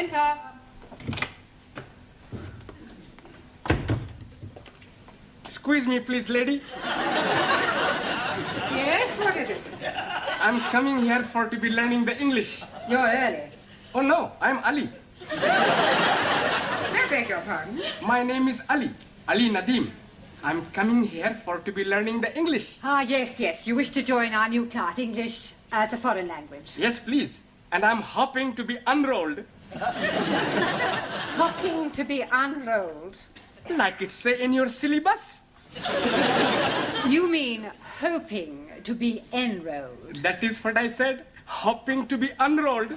Enter. Excuse me, please, lady. Yes, what is it? I'm coming here to be learning the English. You're early. Oh, no, I'm Ali. I beg your pardon? My name is Ali Nadim. I'm coming here to be learning the English. Ah, yes. You wish to join our new class, English as a foreign language. Yes, please. And I'm hoping to be enrolled. Hoping to be unrolled? Like it say in your syllabus. You mean hoping to be enrolled? That is what I said. Hoping to be unrolled.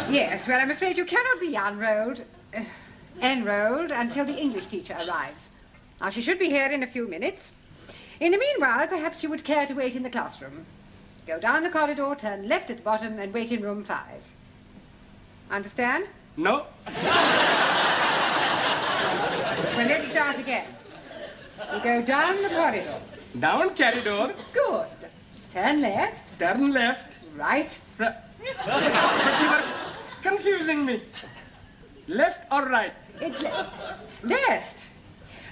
Yes, well, I'm afraid you cannot be enrolled until the English teacher arrives. Now, she should be here in a few minutes. In the meanwhile, perhaps you would care to wait in the classroom. Go down the corridor, turn left at the bottom, and wait in room 5. Understand? No. Well, let's start again. You go down the corridor. Down corridor. Good. Turn left. Turn left. Right. But you are confusing me. Left or right? It's left.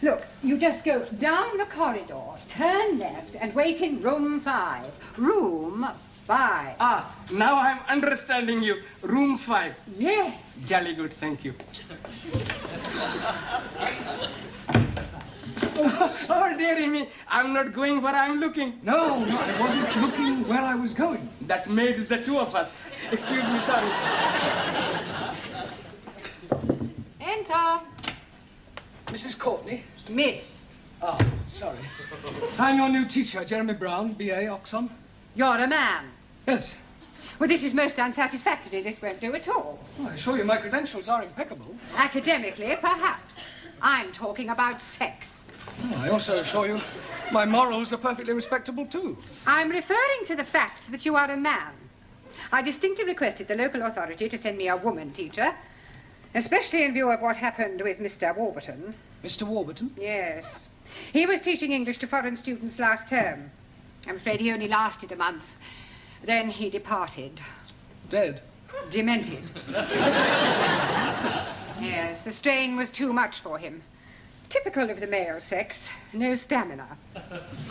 Look, you just go down the corridor, turn left, and wait in room 5. Room 5. Ah, now I'm understanding you. Room 5. Yes. Jolly good, thank you. Oh, dearie me, I'm not going where I'm looking. No, I wasn't looking where I was going. That makes the two of us. Excuse me, sorry. Enter. Mrs. Courtney? Miss. Oh, sorry. I'm your new teacher, Jeremy Brown, B.A., Oxon. You're a man. Yes. Well, this is most unsatisfactory. This won't do at all. Well, I assure you my credentials are impeccable. Academically, perhaps. I'm talking about sex. Oh, I also assure you my morals are perfectly respectable, too. I'm referring to the fact that you are a man. I distinctly requested the local authority to send me a woman teacher, especially in view of what happened with Mr. Warburton. Mr. Warburton? Yes. He was teaching English to foreign students last term. I'm afraid he only lasted a month. Then he departed. Dead? Demented. Yes, the strain was too much for him. Typical of the male sex. No stamina.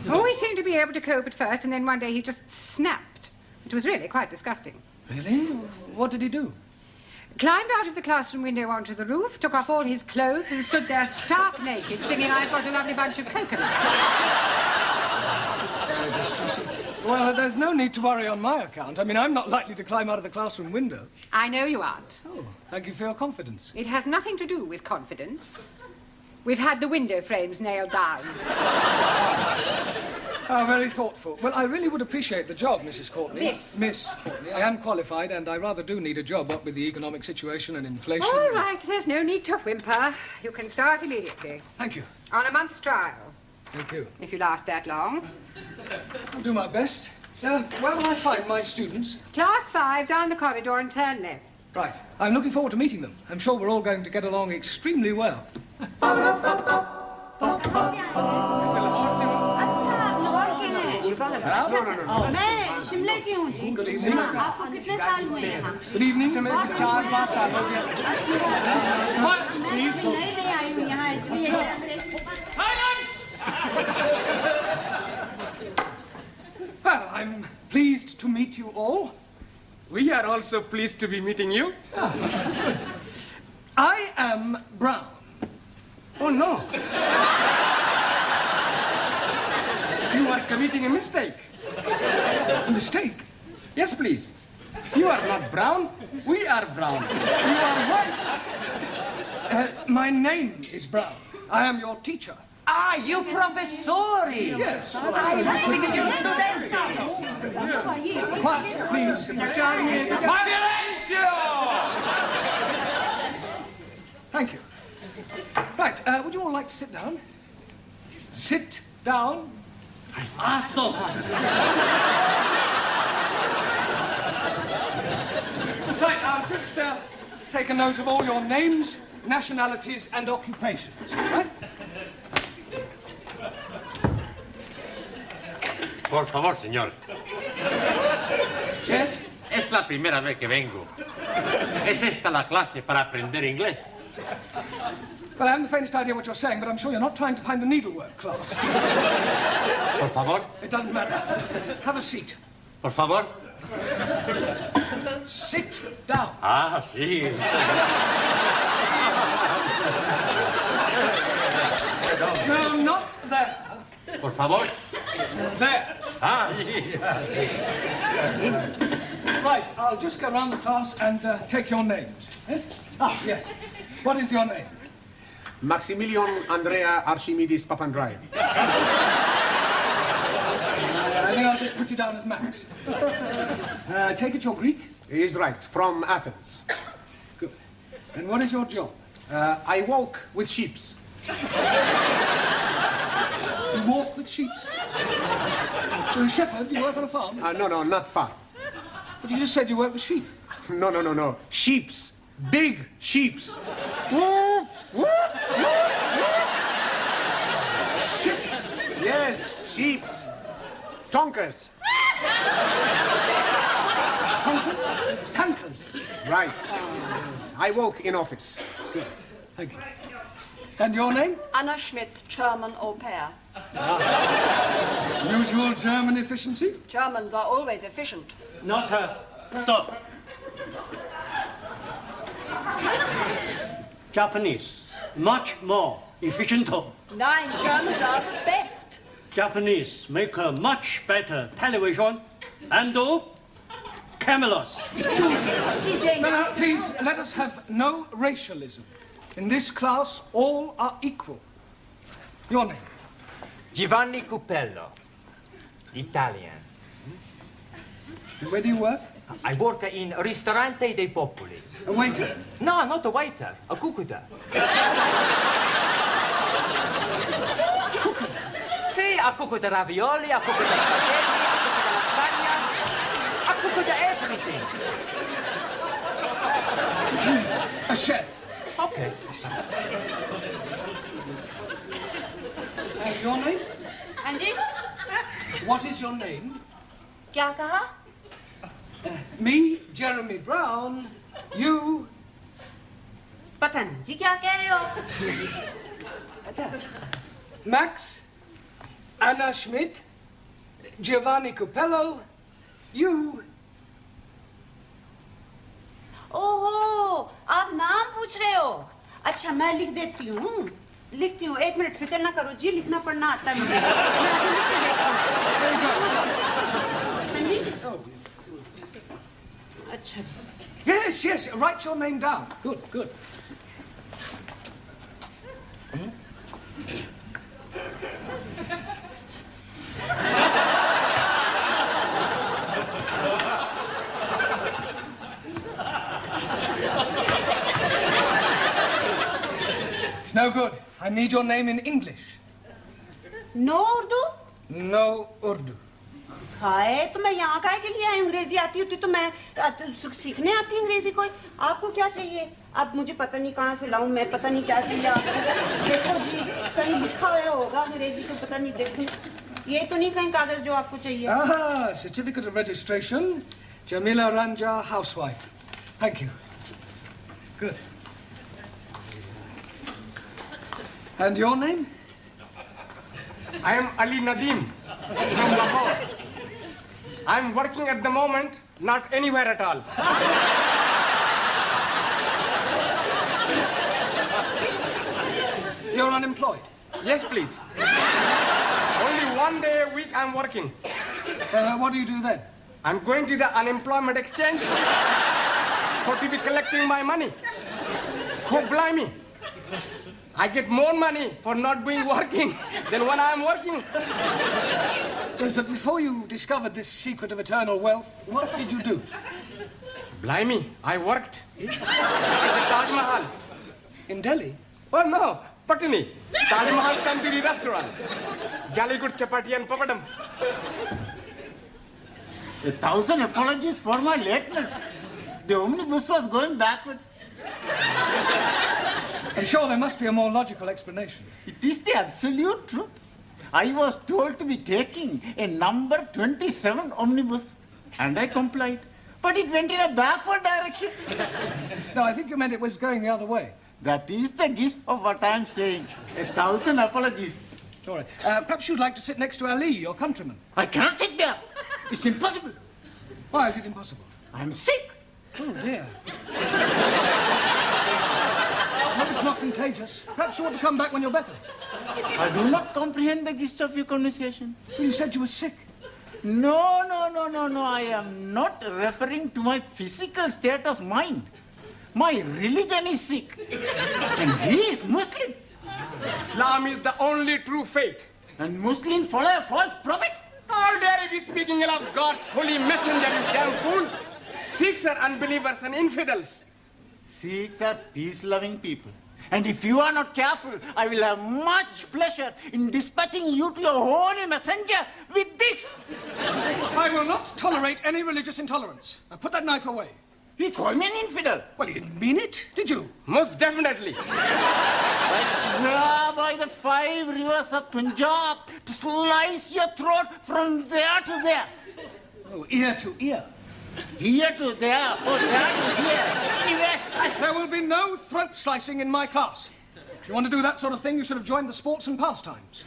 Always seemed to be able to cope at first, and then one day he just snapped. It was really quite disgusting. Really? What did he do? Climbed out of the classroom window onto the roof, took off all his clothes, and stood there stark naked, singing, "I've got a lovely bunch of coconuts." Very distressing. Well, there's no need to worry on my account. I mean, I'm not likely to climb out of the classroom window. I know you aren't. Oh, thank you for your confidence. It has nothing to do with confidence. We've had the window frames nailed down. How very thoughtful. Well, I really would appreciate the job, Mrs. Courtney. Miss Courtney. I am qualified, and I rather do need a job, what with the economic situation and inflation. All right, there's no need to whimper. You can start immediately. Thank you. On a month's trial. Thank you. If you last that long. I'll do my best. Where will I find my students? Class 5, down the corridor and turn left. Right. I'm looking forward to meeting them. I'm sure we're all going to get along extremely well. Good evening. Good evening. Please. Well, I'm pleased to meet you all. We are also pleased to be meeting you. I am Brown. Oh, no. You are committing a mistake. A mistake? Yes, please. You are not Brown. We are Brown. You are white. My name is Brown. I am your teacher. Ah, you professori! Yes. Quiet, please. Silenzio! Thank you. Right, would you all like to sit down? Sit down. Aso! Right, I'll just take a note of all your names, nationalities, and occupations. Right? Por favor, señor. Yes? Es la primera vez que vengo. ¿Es esta la clase para aprender inglés? Well, I haven't the faintest idea what you're saying, but I'm sure you're not trying to find the needlework class. Por favor. It doesn't matter. Have a seat. Por favor. Sit down. Ah, sí. No, not there. Por favor. There. Ah, sí. Right, I'll just go around the class and take your names. Yes? Ah, yes. What is your name? Maximilian Andrea Archimedes Papandreou. I think I'll just put you down as Max. I take it you're Greek? He is right, from Athens. Good. And what is your job? I walk with sheep. You walk with sheep? You're a shepherd? You work on a farm? No, not far. But you just said you work with sheep. No. Sheeps. Big sheeps. Yes, sheeps. Tonkers. Tankers. Right. I work in office. Good. Thank you. And your name? Anna Schmidt, German au pair. Usual German efficiency? Germans are always efficient. Not so. Japanese, much more efficient. Nine, Germans are the best. Japanese make a much better television and cameras. No, please, let us have no racialism. In this class, all are equal. Your name? Giovanni Cupello, Italian. And where do you work? I work in Ristorante dei Popoli. A waiter. No, not a waiter, a cucita. Sì, a cucita ravioli, a cucita spaghetti, a cucita lasagna, a cucita everything. A chef. Okay. And your name? हाँ जी What is your name? क्या कहा Me, Jeremy Brown. You. पता नहीं जी क्या कह रहे हो Max. Anna Schmidt. Giovanni Cupello. You. ओहो आप नाम पूछ रहे हो अच्छा मैं लिख देती हूँ लिखती हूँ एक मिनट फिक्र ना करो जी लिखना पढ़ना आता है मुझे मैं अभी लिख के देती हूँ हाँ जी अच्छा Yes. Write your name down. Good. It's no good. I need your name in English. No Urdu No Urdu. Hi तो मैं यहाँ काहे के लिए आई अंग्रेजी आती होती तो मैं सीखने आती अंग्रेजी कोई आपको क्या चाहिए अब मुझे पता नहीं कहाँ से लाऊं मैं पता नहीं क्या चाहिए आपको देखो जी कहीं लिखा हुआ होगा अंग्रेजी तो पता नहीं देखूं ये तो नहीं कहीं कागज जो आपको चाहिए Certificate of registration. Jamila Ranja, housewife. Thank you. Good. And your name? I am Ali Nadeem from Lahore. I am working at the moment, not anywhere at all. You're unemployed. Yes, please. Only one day a week I'm working. What do you do then? I'm going to the unemployment exchange for to be collecting my money. God blimey. I get more money for not being working than when I'm working. Yes, but before you discovered this secret of eternal wealth, what did you do? Blimey, I worked at the Taj Mahal. In Delhi? Oh no, Patni. Taj Mahal Tandoori restaurant. Jolly good chapati and papadams. 1,000 apologies for my lateness. The omnibus was going backwards. I'm sure there must be a more logical explanation. It is the absolute truth. I was told to be taking a number 27 omnibus, and I complied. but it went in a backward direction. No, I think you meant it was going the other way. That is the gist of what I'm saying. 1,000 apologies. All right. Perhaps you'd like to sit next to Ali, your countryman. I cannot sit there. It's impossible. Why is it impossible? I'm sick. Oh, dear. Hope it's not contagious. Perhaps you ought to come back when you're better. I do not comprehend the gist of your conversation. Well, you said you were sick. No. I am not referring to my physical state of mind. My religion is sick. And he is Muslim. Islam is the only true faith. And Muslims follow a false prophet. How dare you be speaking ill of God's holy messenger, you damn fool? Sikhs are unbelievers and infidels. Sikhs are peace-loving people. And if you are not careful, I will have much pleasure in dispatching you to your holy messenger with this. I will not tolerate any religious intolerance. Now put that knife away. He called me an infidel. Well, you didn't mean it, did you? Most definitely. I swear by the 5 rivers of Punjab to slice your throat from there to there. Oh, ear to ear. Here to there, or there to here. Yes. There will be no throat slicing in my class. If you want to do that sort of thing, you should have joined the sports and pastimes.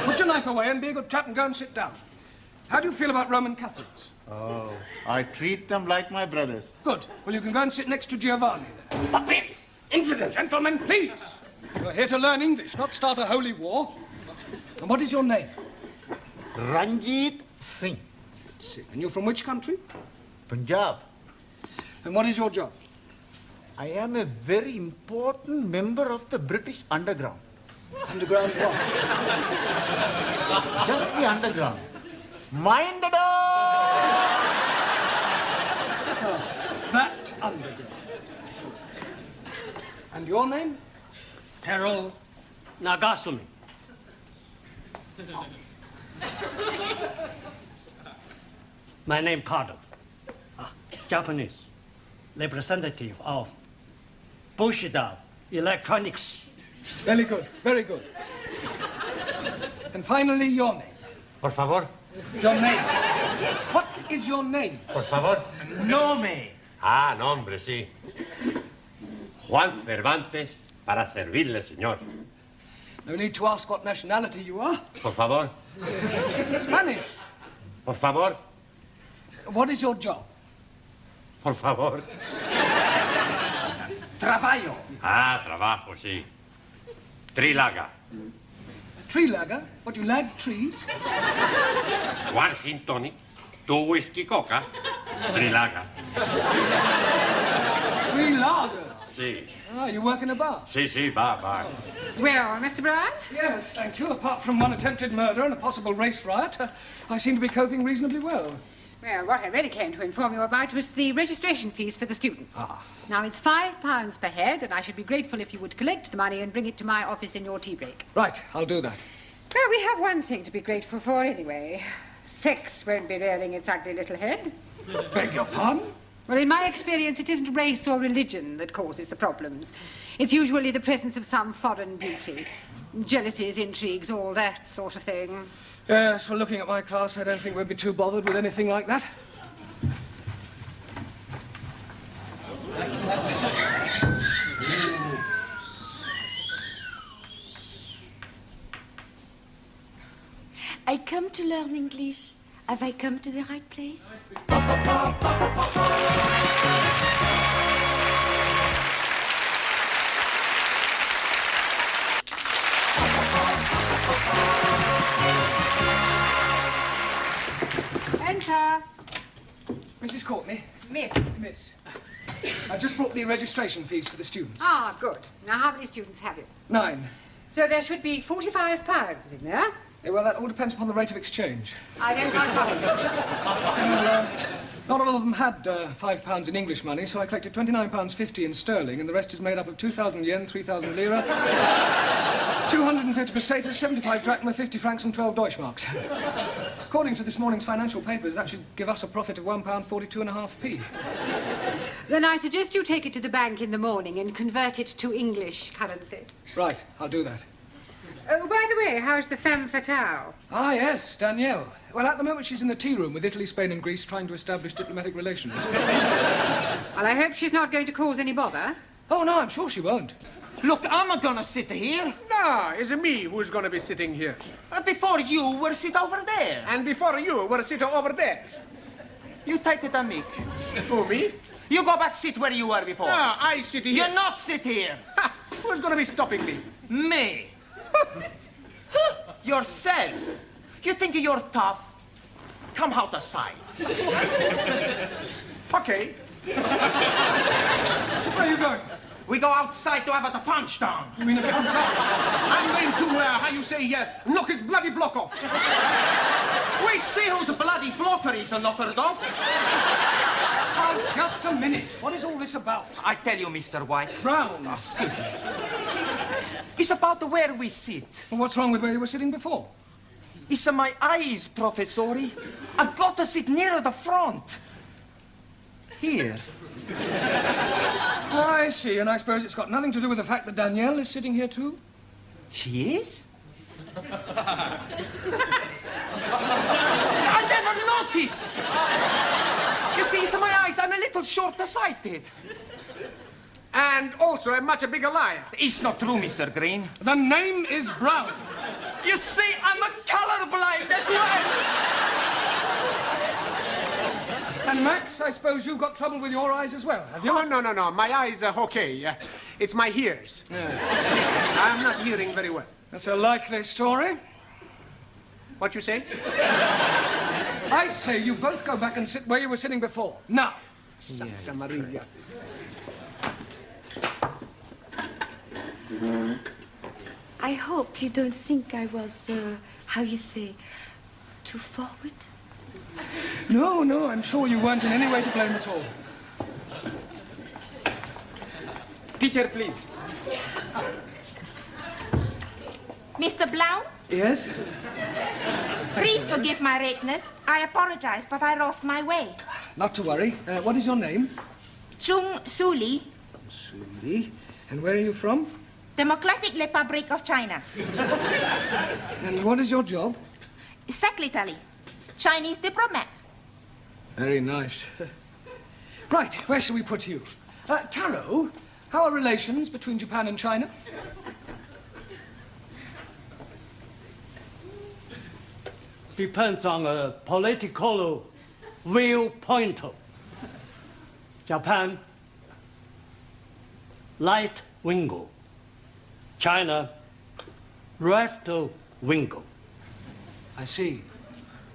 Put your knife away and be a good chap and go and sit down. How do you feel about Roman Catholics? Oh, I treat them like my brothers. Good. Well, you can go and sit next to Giovanni then. Puppy! Infidel! Gentlemen, please. You're here to learn English, not start a holy war. And what is your name? Ranjit Singh. And you're from which country? Punjab. And what is your job? I am a very important member of the British underground. Underground what? Just the underground. Mind the door! That underground. And your name? Terrell Nagasumi. My name Carter. Japanese. Representative of Bushida Electronics. Very good, very good. And finally, your name. Por favor. Your name. What is your name? Por favor. Nome. Ah, nombre, sí. Juan Cervantes, para servirle, señor. No need to ask what nationality you are. Por favor. Spanish. Por favor. What is your job? Por favor. Trabalho. Ah, trabajo, sí. Trilaga. Tree lagger? What, you lag trees? One gin tonic, 2 whiskey coca, Trilaga. 3 lagers. Sí. Ah, you work in a bar? Sí, va. Well, Mr. Brown? Yes, thank you. Apart from one attempted murder and a possible race riot, I seem to be coping reasonably well. Well, what I really came to inform you about was the registration fees for the students. Now, it's £5 per head, and I should be grateful if you would collect the money and bring it to my office in your tea break. Right, I'll do that. Well, we have one thing to be grateful for anyway. Sex won't be rearing its ugly little head. Beg your pardon? Well, in my experience, it isn't race or religion that causes the problems. It's usually the presence of some foreign beauty. Jealousies, intrigues, all that sort of thing. Yes, well, looking at my class, I don't think we'd be too bothered with anything like that. I come to learn English. Have I come to the right place? Enter. Mrs. Courtney? Miss. Miss. I just brought the registration fees for the students. Ah, good. Now, how many students have you? 9. So there should be £45 in there. Yeah, well, that all depends upon the rate of exchange. I don't quite follow you. Not all of them had £5 in English money, so I collected £29.50 in sterling, and the rest is made up of 2,000 yen, 3,000 lira, 250 pesetas, 75 drachma, 50 francs, and 12 Deutschmarks. According to this morning's financial papers, that should give us a profit of £1.42.5p. Then I suggest you take it to the bank in the morning and convert it to English currency. Right, I'll do that. Oh, by the way, how's the femme fatale? Ah, yes, Danielle. Well, at the moment she's in the tea room with Italy, Spain and Greece trying to establish diplomatic relations. Well, I hope she's not going to cause any bother. Oh, no, I'm sure she won't. Look, I'm not gonna sit here. No, it's me who's going to be sitting here. Before you were sit over there. And before you were sitting over there. You take it, Mick. Who, me? You go back sit where you were before. No, I sit here. You're not sit here. Ha! Who's going to be stopping me? Me. Yourself. You think you're tough? Come out aside. Okay. Where are you going? We go outside to have a punch down. You mean a punch out? I'm going to, how you say, knock his bloody block off. We see whose bloody blocker is knockered off. Oh, just a minute. What is all this about? I tell you, Mr. White. Brown. Oh, excuse me. It's about where we sit. Well, what's wrong with where you were sitting before? It's my eyes, Professori. I've got to sit nearer the front. Here. I see, and I suppose it's got nothing to do with the fact that Danielle is sitting here too? She is? I never noticed. You see, it's my eyes. I'm a little short-sighted. And also a much bigger liar. It's not true, Mr. Green. The name is Brown. You see, I'm a colorblind as well. And Max, I suppose you've got trouble with your eyes as well, have you? Oh, no. My eyes are okay. It's my ears. I'm not hearing very well. That's a likely story. What you say? I say you both go back and sit where you were sitting before. Now. Santa Maria. I hope you don't think I was, how you say, too forward. No, I'm sure you weren't in any way to blame at all. Teacher, please. Mr. Blount, Yes? please forgive my lateness. I apologize, but I lost my way. Not to worry. What is your name? Chung Suli, Suli. And where are you from? Democratic Republic of China. And what is your job? Secretary, Chinese diplomat. Very nice. Right, where shall we put you? Taro, how are relations between Japan and China? Depends on a political viewpoint. Japan, right wingo. China, left wingo. I see.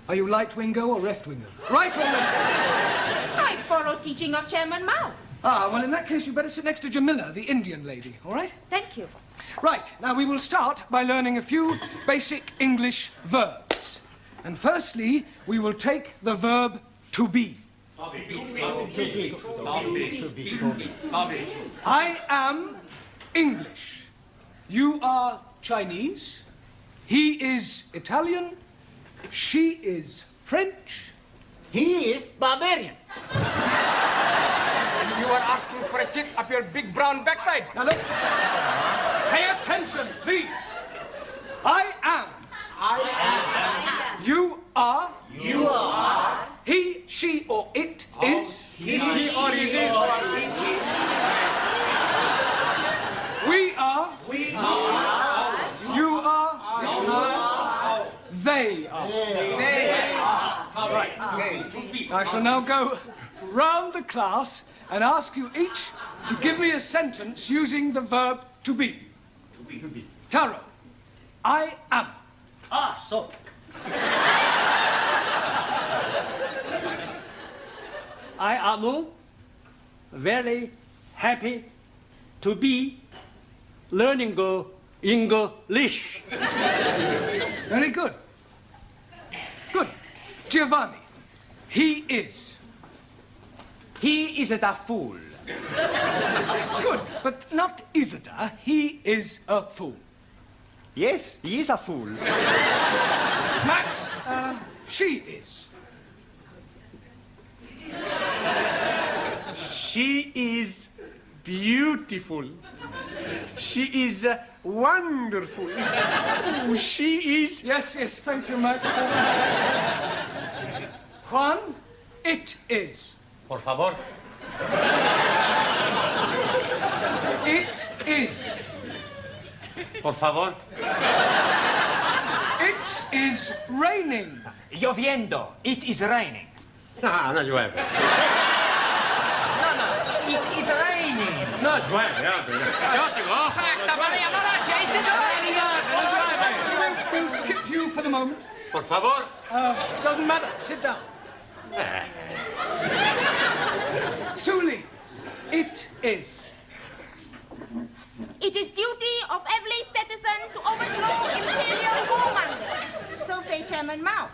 Are you right wingo or left wingo? Right or left? I follow teaching of Chairman Mao. Ah, well, in that case, you better sit next to Jamila, the Indian lady, all right? Thank you. Right, now we will start by learning a few basic English verbs. And firstly, we will take the verb to be. I am English. You are Chinese. He is Italian. She is French. He is barbarian. You are asking for a kick up your big brown backside. Now look, pay attention, please. I am. You are. You are. He, she, or it is. He or it is. We are. We are. You are. They are. All right. I shall now go round the class and ask you each to give me a sentence using the verb to be. Taro, I am. Ah, so. I am very happy to be learning English. Very good. Good. Giovanni, he is. He is a fool. Good, but not Isidore. He is a fool. Yes, he is a fool. Max, she is. She is beautiful. She is wonderful. Oh, she is... Yes, thank you, Max. Juan, it is. Por favor. It is. Por favor. It is raining. Lloviendo. It is raining. No, no llueve. It is raining. No llueve, ottimo. Fatta, Maria Malacia, it is raining. We'll skip you for the moment. Por favor. Doesn't matter. Sit down. Suli, it is. It is duty of every citizen to overthrow imperial warmongers. So say Chairman Mao.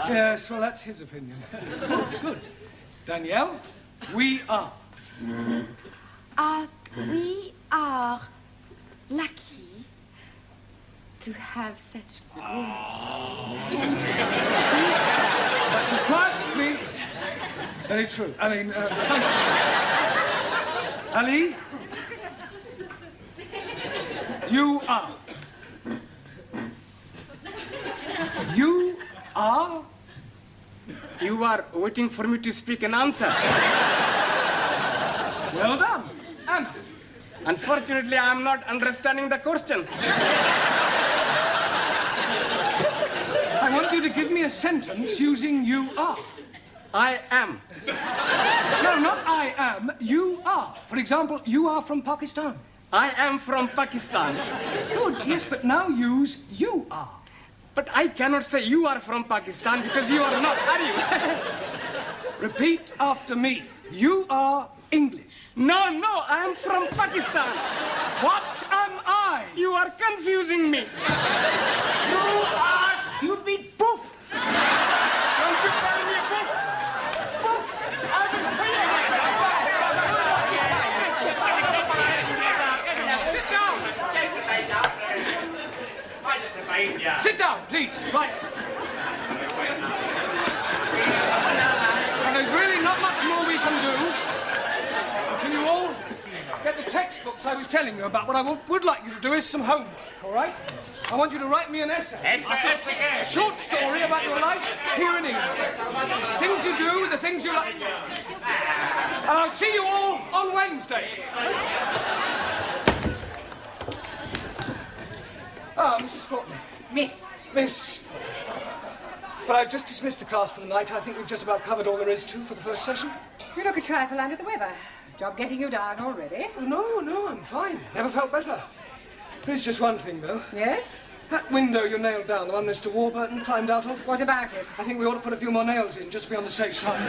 Yes, well, that's his opinion. Good. Danielle, we are. We are lucky to have such good. Quiet, please. Very true. I mean, thank you. Ali, you are. You are. You are waiting for me to speak an answer. Well done. And Unfortunately, I am not understanding the question. I want you to give me a sentence using you are. I am. No, not I am. You are. For example, you are from Pakistan. I am from Pakistan. Good. Yes, but now use you are. But I cannot say you are from Pakistan because you are not, are you? Repeat after me. You are English. No, I am from Pakistan. What am I? You are confusing me. You are stupid poof. Don't you call me a poof? Poof! I will kill you. Sit down. Sit down, please. Right. And there's really not much more we can do until you all get the textbooks I was telling you about. What I would like you to do is some homework, all right? I want you to write me an essay. A short story about your life here in England. Things you do, the things you like. And I'll see you all on Wednesday. Ah, Mrs. Courtney. Miss. Well, I've just dismissed the class for the night. I think we've just about covered all there is to for the first session. You look a trifle under the weather. Job getting you down already? No, I'm fine. Never felt better. There's just one thing, though. Yes? That window you nailed down, the one Mr. Warburton climbed out of. What about it? I think we ought to put a few more nails in, just to be on the safe side.